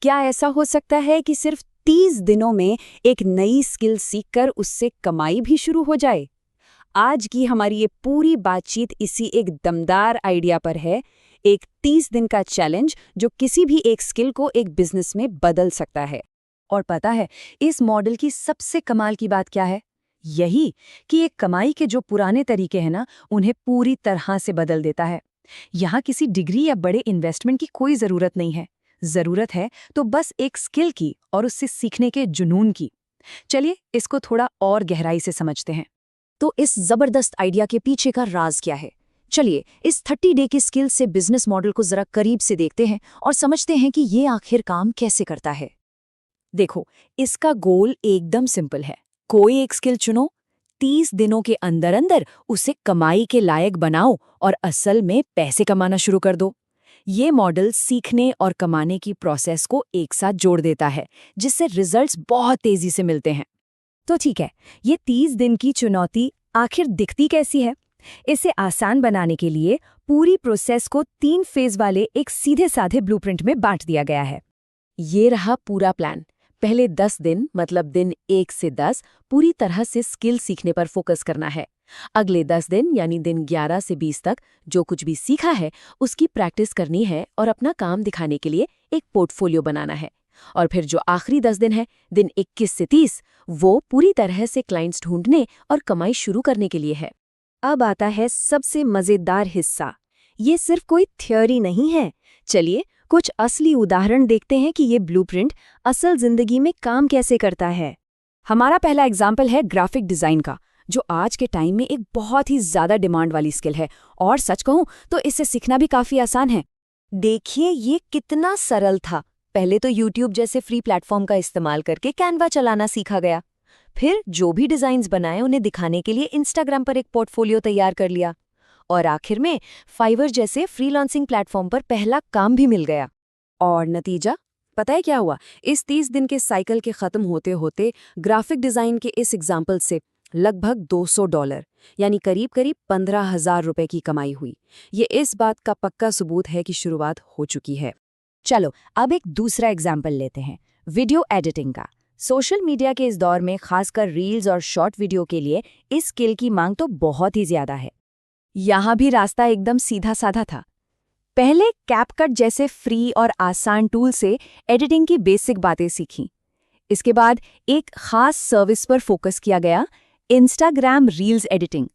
क्या ऐसा हो सकता है कि सिर्फ 30 दिनों में एक नई स्किल सीखकर उससे कमाई भी शुरू हो जाए? आज की हमारी ये पूरी बातचीत इसी एक दमदार आइडिया पर है, एक 30 दिन का चैलेंज जो किसी भी एक स्किल को एक बिजनेस में बदल सकता है। और पता है इस मॉडल की सबसे कमाल की बात क्या है? यही कि एक कमाई के जो पुराने तरीके हैं ना, उन्हें पूरी तरह से बदल देता है। यहाँ किसी डिग्री या बड़े इन्वेस्टमेंट की कोई जरूरत नहीं है। जरूरत है तो बस एक स्किल की और उससे सीखने के जुनून की। चलिए इसको थोड़ा और गहराई से समझते हैं। तो इस जबरदस्त आइडिया के पीछे का राज क्या है? चलिए इस 30 डे की स्किल से बिजनेस मॉडल को जरा करीब से देखते हैं और समझते हैं कि ये आखिर काम कैसे करता है। देखो, इसका गोल एकदम सिंपल है। कोई एक स्किल चुनो, 30 दिनों के अंदर अंदर उसे कमाई के लायक बनाओ और असल में पैसे कमाना शुरू कर दो। ये मॉडल सीखने और कमाने की प्रोसेस को एक साथ जोड़ देता है, जिससे रिजल्ट्स बहुत तेजी से मिलते हैं। तो ठीक है, ये 30 दिन की चुनौती आखिर दिखती कैसी है? इसे आसान बनाने के लिए पूरी प्रोसेस को 3 फेज वाले एक सीधे साधे ब्लूप्रिंट में बांट दिया गया है। ये रहा पूरा प्लान। पहले 10 दिन मतलब दिन 1 से 10 पूरी तरह से स्किल सीखने पर फोकस करना है। अगले 10 दिन यानी दिन 11 से 20 तक जो कुछ भी सीखा है उसकी प्रैक्टिस करनी है और अपना काम दिखाने के लिए एक पोर्टफोलियो बनाना है। और फिर जो आखिरी 10 दिन है, दिन 21 से 30, वो पूरी तरह से क्लाइंट्स ढूंढने और कमाई शुरू करने के लिए है। अब आता है सबसे मजेदार हिस्सा। ये सिर्फ कोई थ्योरी नहीं है। चलिए कुछ असली उदाहरण देखते हैं कि ये ब्लूप्रिंट असल जिंदगी में काम कैसे करता है। हमारा पहला एग्जाम्पल है ग्राफिक डिजाइन का, जो आज के टाइम में एक बहुत ही ज्यादा डिमांड वाली स्किल है और सच कहूं तो इसे सीखना भी काफी आसान है। देखिए ये कितना सरल था। पहले तो YouTube जैसे फ्री प्लेटफॉर्म का इस्तेमाल करके कैनवा चलाना सीखा गया। फिर जो भी डिजाइन्स बनाए उन्हें दिखाने के लिए Instagram पर एक पोर्टफोलियो तैयार कर लिया। और आखिर में फाइवर जैसे फ्रीलांसिंग प्लेटफॉर्म पर पहला काम भी मिल गया। और नतीजा पता है क्या हुआ? इस 30 दिन के साइकिल के खत्म होते होते ग्राफिक डिजाइन के इस एग्जाम्पल से लगभग $200 यानी करीब करीब 15,000 रुपए की कमाई हुई। ये इस बात का पक्का सबूत है कि शुरुआत हो चुकी है। चलो अब एक दूसरा एग्जाम्पल लेते हैं, वीडियो एडिटिंग का। सोशल मीडिया के इस दौर में खासकर रील्स और शॉर्ट वीडियो के लिए इस स्किल की मांग तो बहुत ही ज्यादा है। यहाँ भी रास्ता एकदम सीधा साधा था। पहले कैपकट जैसे फ्री और आसान टूल से एडिटिंग की बेसिक बातें सीखी। इसके बाद एक खास सर्विस पर फोकस किया गया, इंस्टाग्राम रील्स एडिटिंग।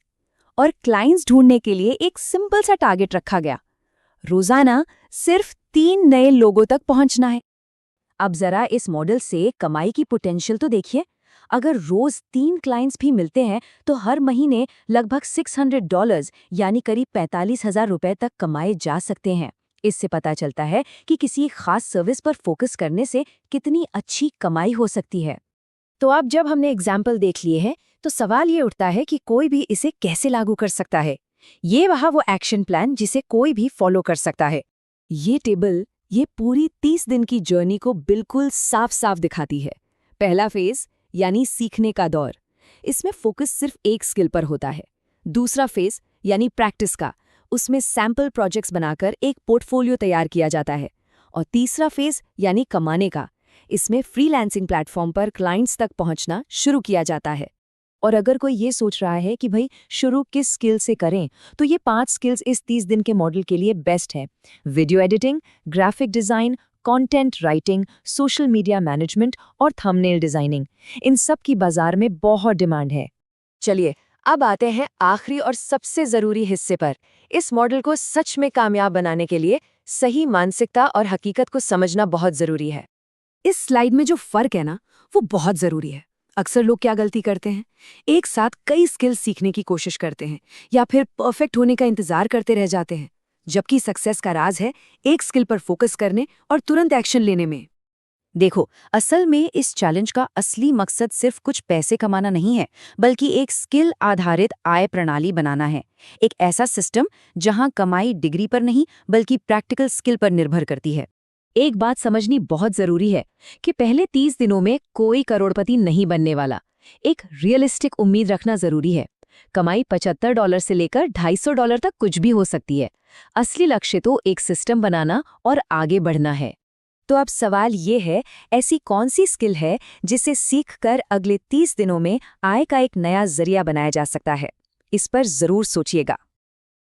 और क्लाइंट्स ढूंढने के लिए एक सिंपल सा टारगेट रखा गया, रोजाना सिर्फ 3 नए लोगों तक पहुंचना है। अब जरा इस मॉडल से कमाई की पोटेंशियल तो देखिए। अगर रोज 3 क्लाइंट्स भी मिलते हैं तो हर महीने लगभग $600 यानी करीब 45,000 रुपए तक कमाए जा सकते हैं। इससे पता चलता है कि किसी खास सर्विस पर फोकस करने से कितनी अच्छी कमाई हो सकती है। तो अब जब हमने एग्जाम्पल देख लिए हैं तो सवाल ये उठता है कि कोई भी इसे कैसे लागू कर सकता है। ये वहाँ वो एक्शन प्लान जिसे कोई भी फॉलो कर सकता है। ये टेबल ये पूरी 30 दिन की जर्नी को बिल्कुल साफ साफ दिखाती है। पहला फेज यानी सीखने का दौर, इसमें फोकस सिर्फ एक स्किल पर होता है। दूसरा फेज यानी प्रैक्टिस का, उसमें सैंपल प्रोजेक्ट्स बनाकर एक पोर्टफोलियो तैयार किया जाता है। और तीसरा फेज यानी कमाने का, इसमें फ्रीलांसिंग प्लेटफॉर्म पर क्लाइंट्स तक पहुंचना शुरू किया जाता है। और अगर कोई ये सोच रहा है कि भाई शुरू किस स्किल से करें, तो ये 5 स्किल्स इस 30 दिन के मॉडल के लिए बेस्ट है। Video editing, graphic design, content writing, social media management और थंबनेल डिजाइनिंग, इन सब की बाजार में बहुत डिमांड है। चलिए अब आते हैं आखिरी और सबसे जरूरी हिस्से पर। इस मॉडल को सच में कामयाब बनाने के लिए सही मानसिकता और हकीकत को समझना बहुत जरूरी है। इस स्लाइड में जो फर्क है ना, वो बहुत जरूरी है। अक्सर लोग क्या गलती करते हैं, एक साथ कई स्किल्स सीखने की कोशिश करते हैं या फिर परफेक्ट होने का इंतजार करते रह जाते हैं, जबकि सक्सेस का राज है एक स्किल पर फोकस करने और तुरंत एक्शन लेने में। देखो, असल में इस चैलेंज का असली मकसद सिर्फ कुछ पैसे कमाना नहीं है, बल्कि एक स्किल आधारित आय प्रणाली बनाना है। एक ऐसा सिस्टम जहां कमाई डिग्री पर नहीं बल्कि प्रैक्टिकल स्किल पर निर्भर करती है। एक बात समझनी बहुत जरूरी है कि पहले 30 दिनों में कोई करोड़पति नहीं बनने वाला। एक रियलिस्टिक उम्मीद रखना जरूरी है। कमाई $75 से लेकर $250 तक कुछ भी हो सकती है। असली लक्ष्य तो एक सिस्टम बनाना और आगे बढ़ना है। तो अब सवाल ये है, ऐसी कौन सी स्किल है जिसे सीखकर अगले 30 दिनों में आय का एक नया जरिया बनाया जा सकता है? इस पर जरूर सोचिएगा।